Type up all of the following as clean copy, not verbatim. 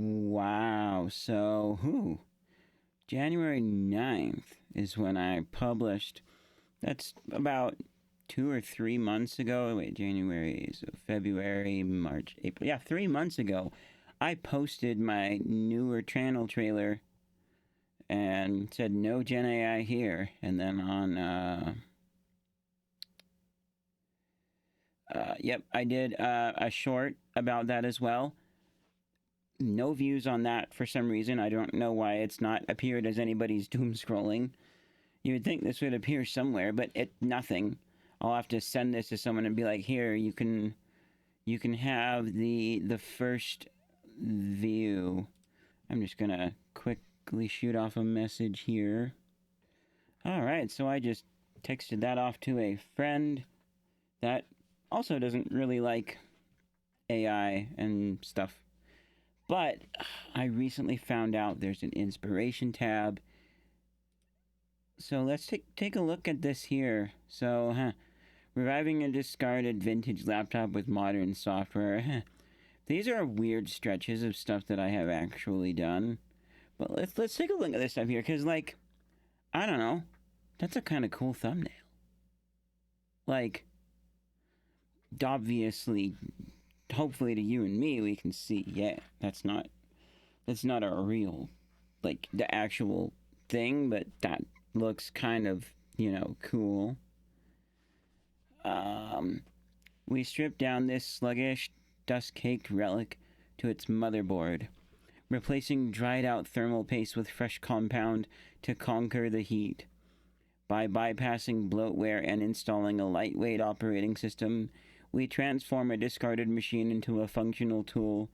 Wow. So, January 9th is when I published. That's about 2 or 3 months ago. Wait, January, so February, March, April. Yeah, 3 months ago, I posted my newer channel trailer and said no Gen AI here. And then yep, I did a short about that as well. No views on that for some reason. I don't know why it's not appeared as anybody's doom scrolling. You would think this would appear somewhere, but it nothing. I'll have to send this to someone and be like, here, you can have the first view. I'm just gonna quickly shoot off a message here. All right, so I just texted that off to a friend that also doesn't really like AI and stuff. But I recently found out there's an inspiration tab. So let's take a look at this here. So, reviving a discarded vintage laptop with modern software. These are weird stretches of stuff that I have actually done. But let's take a look at this stuff here, cause like, I don't know, that's a kind of cool thumbnail. Like, obviously, hopefully to you and me, we can see. Yeah, that's not a real, like the actual thing, but that looks kind of cool. Um, we strip down this sluggish, dust caked relic to its motherboard, replacing dried out thermal paste with fresh compound to conquer the heat. By bypassing bloatware and installing a lightweight operating system, we transform a discarded machine into a functional tool,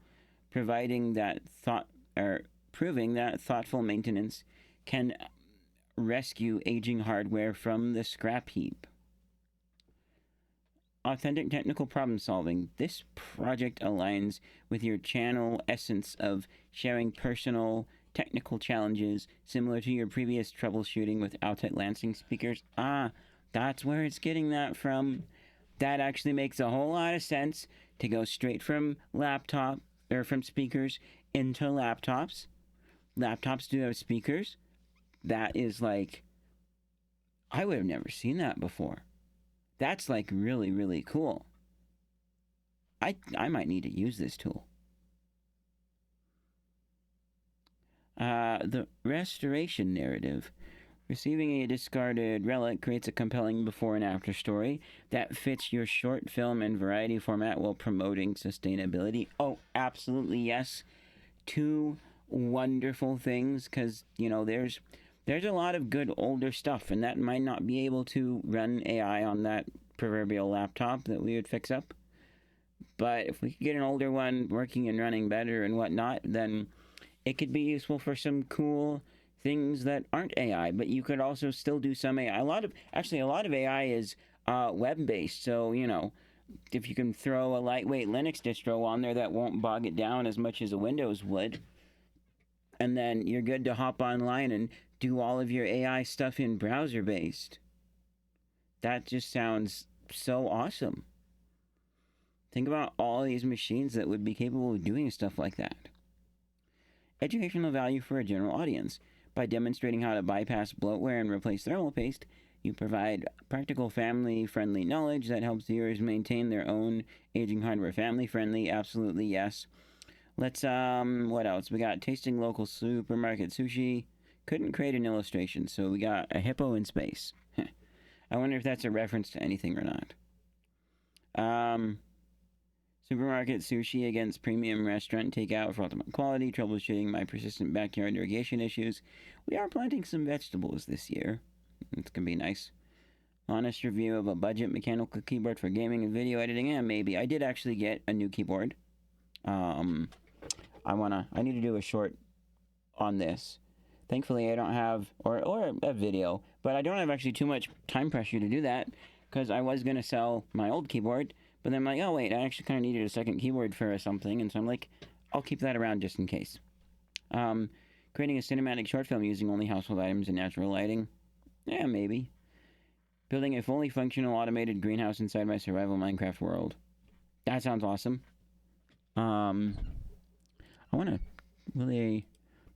providing that thought or proving that thoughtful maintenance can rescue aging hardware from the scrap heap. Authentic technical problem solving. This project aligns with your channel essence of sharing personal technical challenges similar to your previous troubleshooting with Altec Lansing speakers. That's where it's getting that from. That actually makes a whole lot of sense to go straight from laptop or from speakers into laptops. Laptops do have speakers. That is like, I would have never seen that before. That's like really, really cool. I might need to use this tool. The restoration narrative. Receiving a discarded relic creates a compelling before and after story that fits your short film and variety format while promoting sustainability. Oh, absolutely yes. Two wonderful things, because there's a lot of good older stuff, and that might not be able to run AI on that proverbial laptop that we would fix up. But if we could get an older one working and running better and whatnot, then it could be useful for some cool things that aren't AI. But you could also still do some AI. A lot of AI is web based. So if you can throw a lightweight Linux distro on there that won't bog it down as much as a Windows would, and then you're good to hop online and do all of your AI stuff in browser based. That just sounds so awesome. Think about all these machines that would be capable of doing stuff like that. Educational value for a general audience. By demonstrating how to bypass bloatware and replace thermal paste, you provide practical family-friendly knowledge that helps viewers maintain their own aging hardware. Family-friendly, absolutely yes. Let's, what else? We got tasting local supermarket sushi. Couldn't create an illustration, so we got a hippo in space. I wonder if that's a reference to anything or not. Supermarket sushi against premium restaurant takeout for ultimate quality, troubleshooting my persistent backyard irrigation issues. We are planting some vegetables this year. It's gonna be nice. Honest review of a budget mechanical keyboard for gaming and video editing. Yeah, maybe. I did actually get a new keyboard. I need to do a short on this. Thankfully, I don't have, or a video, but I don't have actually too much time pressure to do that, because I was going to sell my old keyboard, but then I'm like, oh wait, I actually kind of needed a second keyboard for something, and so I'm like, I'll keep that around just in case. Creating a cinematic short film using only household items and natural lighting. Yeah, maybe. Building a fully functional automated greenhouse inside my survival Minecraft world. That sounds awesome. I want to Will they...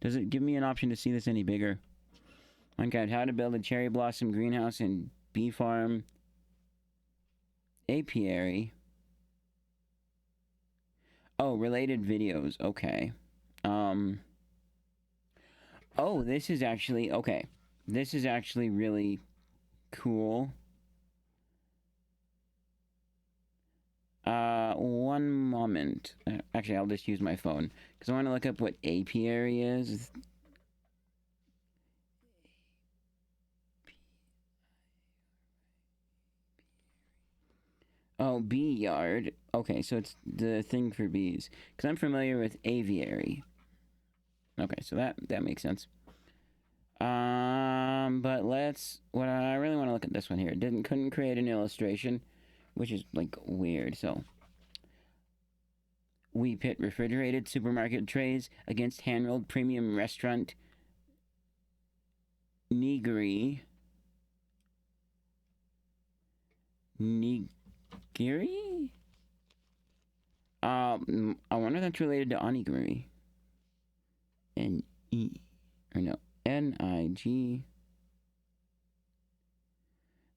Does it give me an option to see this any bigger? Minecraft, how to build a cherry blossom greenhouse and bee farm apiary. Oh, related videos. Okay. Oh, this is actually... Okay. This is actually really cool. One moment. Actually, I'll just use my phone, because I want to look up what apiary is. Oh, bee yard. Okay, so it's the thing for bees. Because I'm familiar with aviary. Okay, so that makes sense. But let's... What I really want to look at this one here. Couldn't create an illustration, which is, like, weird, so... We pit refrigerated supermarket trays against hand-rolled premium restaurant nigiri. Nigiri? I wonder if that's related to onigiri. N-E... Or no, N-I-G...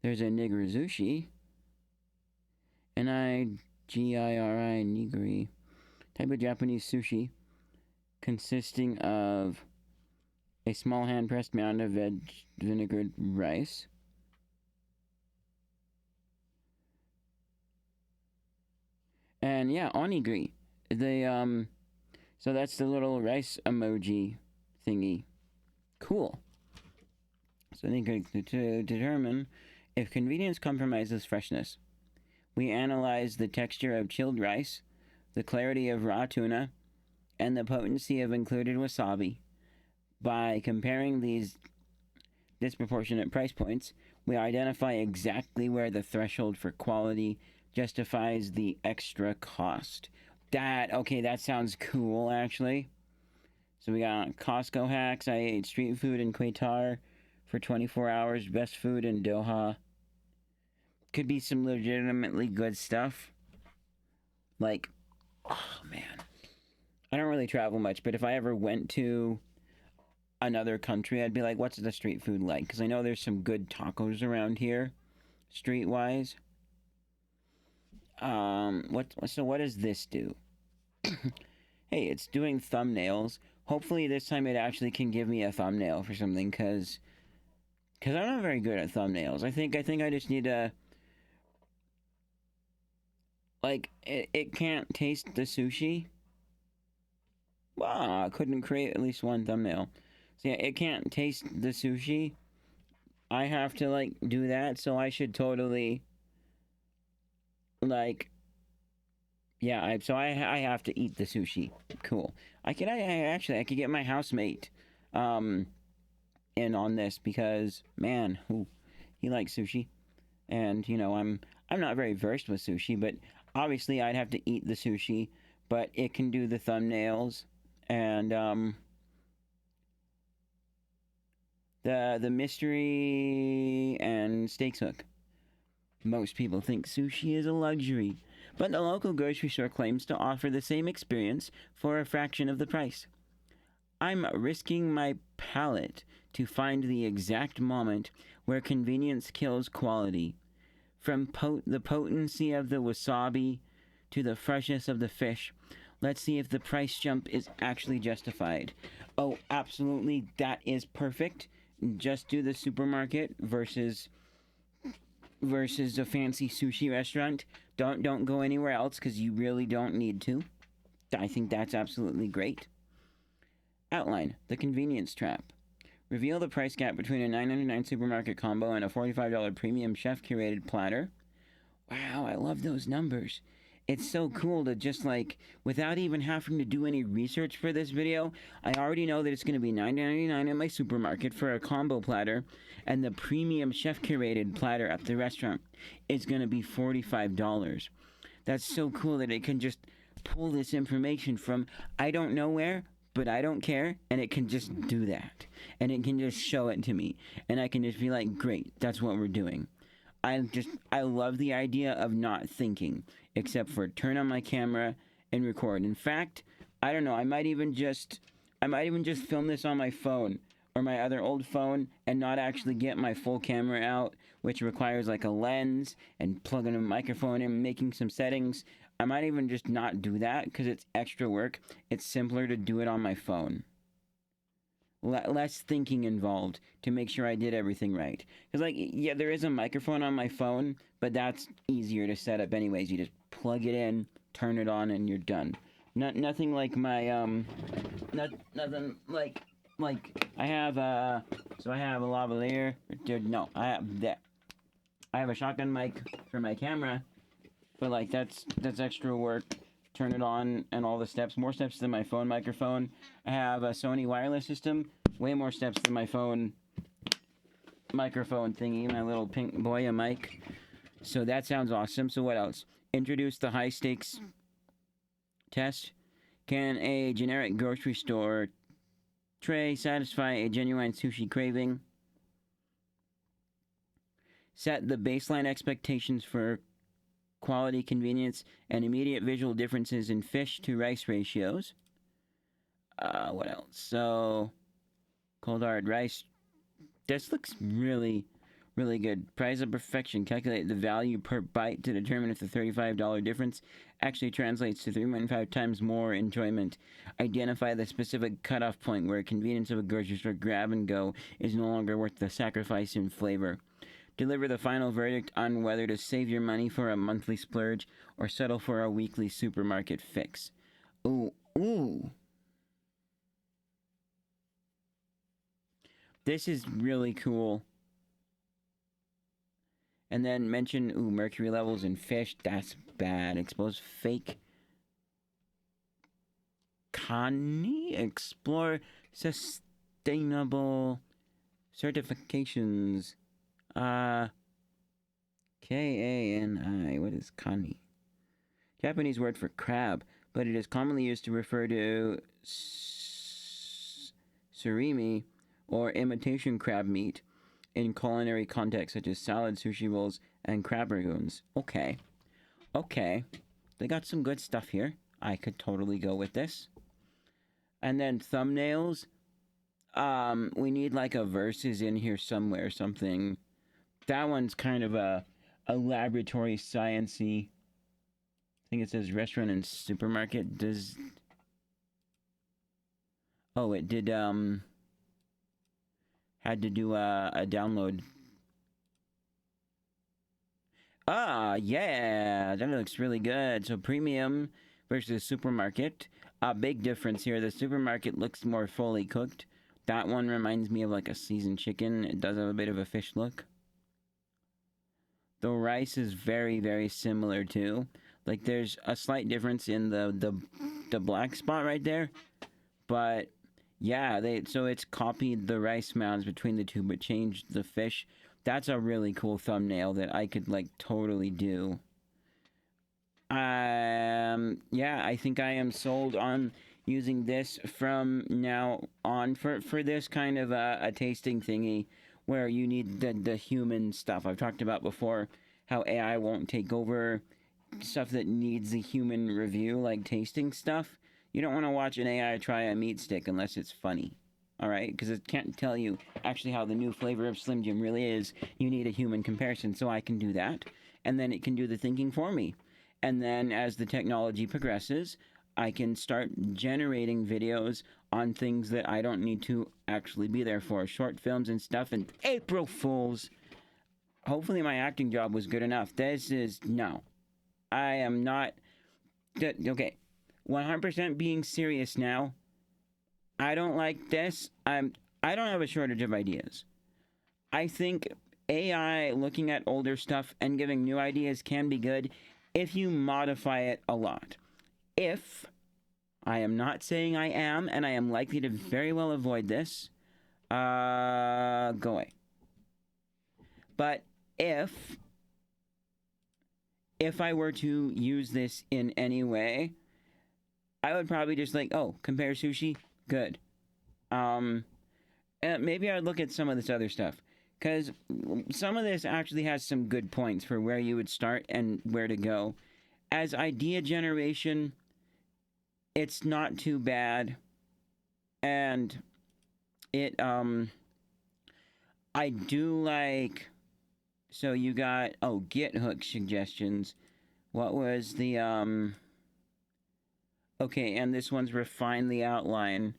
There's a nigirizushi. N-I-G-I-R-I, nigiri. Type of Japanese sushi consisting of a small hand-pressed mound of vinegared rice. And yeah, onigiri. So that's the little rice emoji thingy. Cool. So I think to determine if convenience compromises freshness, we analyze the texture of chilled rice, the clarity of raw tuna, and the potency of included wasabi. By comparing these disproportionate price points, we identify exactly where the threshold for quality justifies the extra cost. Okay, that sounds cool, actually. So we got Costco hacks. I ate street food in Qatar for 24 hours. Best food in Doha. Could be some legitimately good stuff. Like, oh man. I don't really travel much, but if I ever went to another country, I'd be like, what's the street food like? Because I know there's some good tacos around here, street-wise. So what does this do? Hey, it's doing thumbnails. Hopefully this time it actually can give me a thumbnail for something, because I'm not very good at thumbnails. I think I just need to... Like, it can't taste the sushi. Wow, I couldn't create at least one thumbnail. So yeah, it can't taste the sushi. I have to, like, do that, so I should totally... Like... Yeah, I have to eat the sushi. Cool. I could get my housemate in on this, because man, he likes sushi, and you know I'm not very versed with sushi, but obviously I'd have to eat the sushi, but it can do the thumbnails, and the mystery and steaks hook. Most people think sushi is a luxury, but the local grocery store claims to offer the same experience for a fraction of the price. I'm risking my palate to find the exact moment where convenience kills quality. From the potency of the wasabi to the freshness of the fish, let's see if the price jump is actually justified. Oh, absolutely, that is perfect. Just do the supermarket versus a fancy sushi restaurant. Don't go anywhere else, because you really don't need to. I think that's absolutely great. Outline the convenience trap. Reveal the price gap between a $9.99 supermarket combo and a $45 premium chef-curated platter. Wow, I love those numbers. It's so cool to just, like, without even having to do any research for this video, I already know that it's going to be $9.99 at my supermarket for a combo platter, and the premium chef-curated platter at the restaurant is going to be $45. That's so cool that it can just pull this information from I don't know where, but I don't care, and it can just do that. And it can just show it to me, and I can just be like, great, that's what we're doing. I love the idea of not thinking, except for turn on my camera and record. In fact, I don't know, I might even just I might even just film this on my phone or my other old phone and not actually get my full camera out, which requires like a lens and plugging a microphone in, making some settings. I might even just not do that because it's extra work. It's simpler to do it on my phone. Less thinking involved to make sure I did everything right. Because, like, yeah, there is a microphone on my phone, but that's easier to set up anyways. You just plug it in, turn it on, and you're done. Nothing like my, nothing like, I have, so I have a lavalier. No, I have that. I have a shotgun mic for my camera, but, like, that's extra work. Turn it on and all the steps, more steps than my phone microphone. I have a Sony wireless system, way more steps than my phone microphone thingy, my little pink Boya mic. So that sounds awesome. So what else? Introduce the high stakes test. Can a generic grocery store tray satisfy a genuine sushi craving? Set the baseline expectations for quality, convenience, and immediate visual differences in fish to rice ratios. What else? So, cold hard rice. This looks really, really good. Price of perfection. Calculate the value per bite to determine if the $35 difference actually translates to 3.5 times more enjoyment. Identify the specific cutoff point where convenience of a grocery store grab and go is no longer worth the sacrifice in flavor. Deliver the final verdict on whether to save your money for a monthly splurge or settle for a weekly supermarket fix. Ooh. This is really cool. And then mention, mercury levels in fish. That's bad. Expose fake Kani. Explore sustainable certifications. Kani. What is Kani? Japanese word for crab, but it is commonly used to refer to surimi or imitation crab meat in culinary contexts such as salad, sushi rolls, and crab rangoons. Okay. They got some good stuff here. I could totally go with this. And then thumbnails. We need like a verses in here somewhere, something. That one's kind of a laboratory science-y. I think it says restaurant and supermarket. It did, had to do a download. Yeah, that looks really good. So premium versus supermarket. Big difference here. The supermarket looks more fully cooked. That one reminds me of like a seasoned chicken. It does have a bit of a fish look. The rice is very, very similar too. Like there's a slight difference in the black spot right there. But yeah, so it's copied the rice mounds between the two but changed the fish. That's a really cool thumbnail that I could like totally do. Yeah, I think I am sold on using this from now on for this kind of a tasting thingy where you need the human stuff. I've talked about before how AI won't take over stuff that needs the human review, like tasting stuff. You don't want to watch an AI try a meat stick unless it's funny. Alright? Because it can't tell you actually how the new flavor of Slim Jim really is. You need a human comparison, so I can do that. And then it can do the thinking for me. And then as the technology progresses, I can start generating videos on things that I don't need to actually be there for. Short films and stuff. And April Fools! Hopefully my acting job was good enough. No. I am not... Okay. 100% being serious now. I don't like this. I don't have a shortage of ideas. I think AI looking at older stuff and giving new ideas can be good if you modify it a lot. If, I am not saying I am, and I am likely to very well avoid this, go away. But if I were to use this in any way, I would probably just compare sushi, good. Maybe I would look at some of this other stuff. Because some of this actually has some good points for where you would start and where to go. As idea generation, it's not too bad. And it, I do like, so you got, oh, GitHook suggestions. What was the, okay, and this one's refine the outline.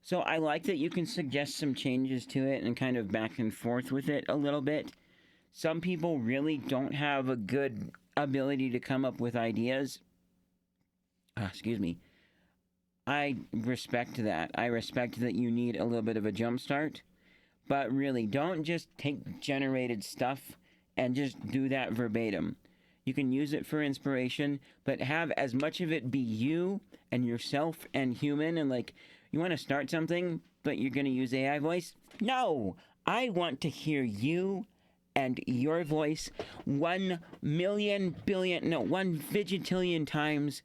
So I like that you can suggest some changes to it and kind of back and forth with it a little bit. Some people really don't have a good ability to come up with ideas. Excuse me. I respect that. I respect that you need a little bit of a jump start. But really, don't just take generated stuff and just do that verbatim. You can use it for inspiration, but have as much of it be you and yourself and human. And like, you want to start something, but you're going to use AI voice? No! I want to hear you and your voice 1 vigitillion times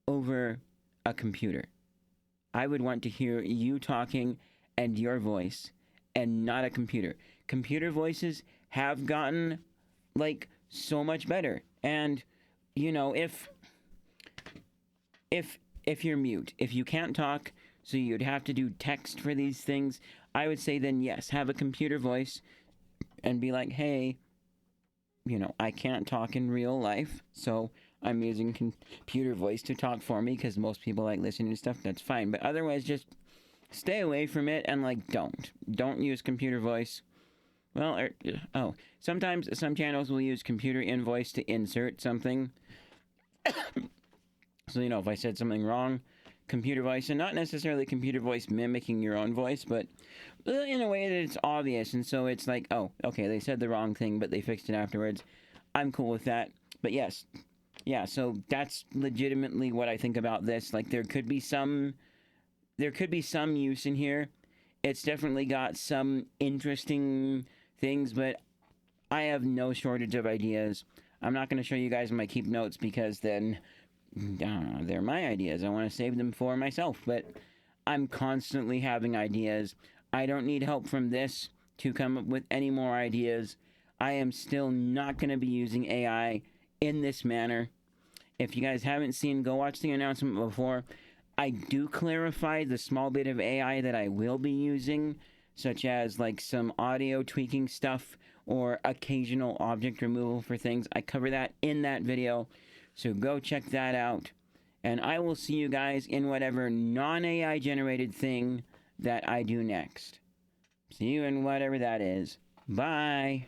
over a computer. I would want to hear you talking and your voice and not a computer. Computer voices have gotten like so much better. And you know, if you're mute, if you can't talk, so you'd have to do text for these things, I would say then yes, have a computer voice and be like, hey, you know, I can't talk in real life, so I'm using computer voice to talk for me because most people like listening to stuff. That's fine, but otherwise just stay away from it and like don't use computer voice. Well, sometimes some channels will use computer in voice to insert something. So, you know, if I said something wrong, computer voice, and not necessarily computer voice mimicking your own voice, but in a way that it's obvious, and so it's like, oh, okay, they said the wrong thing, but they fixed it afterwards. I'm cool with that. But yes, yeah, so that's legitimately what I think about this. Like, there could be some use in here. It's definitely got some interesting things, but I have no shortage of ideas. I'm not going to show you guys my keep notes because then they're my ideas. I want to save them for myself, but I'm constantly having ideas. I don't need help from this to come up with any more ideas. I am still not going to be using AI in this manner. If you guys haven't seen, go watch the announcement before. I do clarify the small bit of AI that I will be using, such as like some audio tweaking stuff or occasional object removal for things. I cover that in that video, so go check that out. And I will see you guys in whatever non-AI generated thing that I do next. See you in whatever that is. Bye!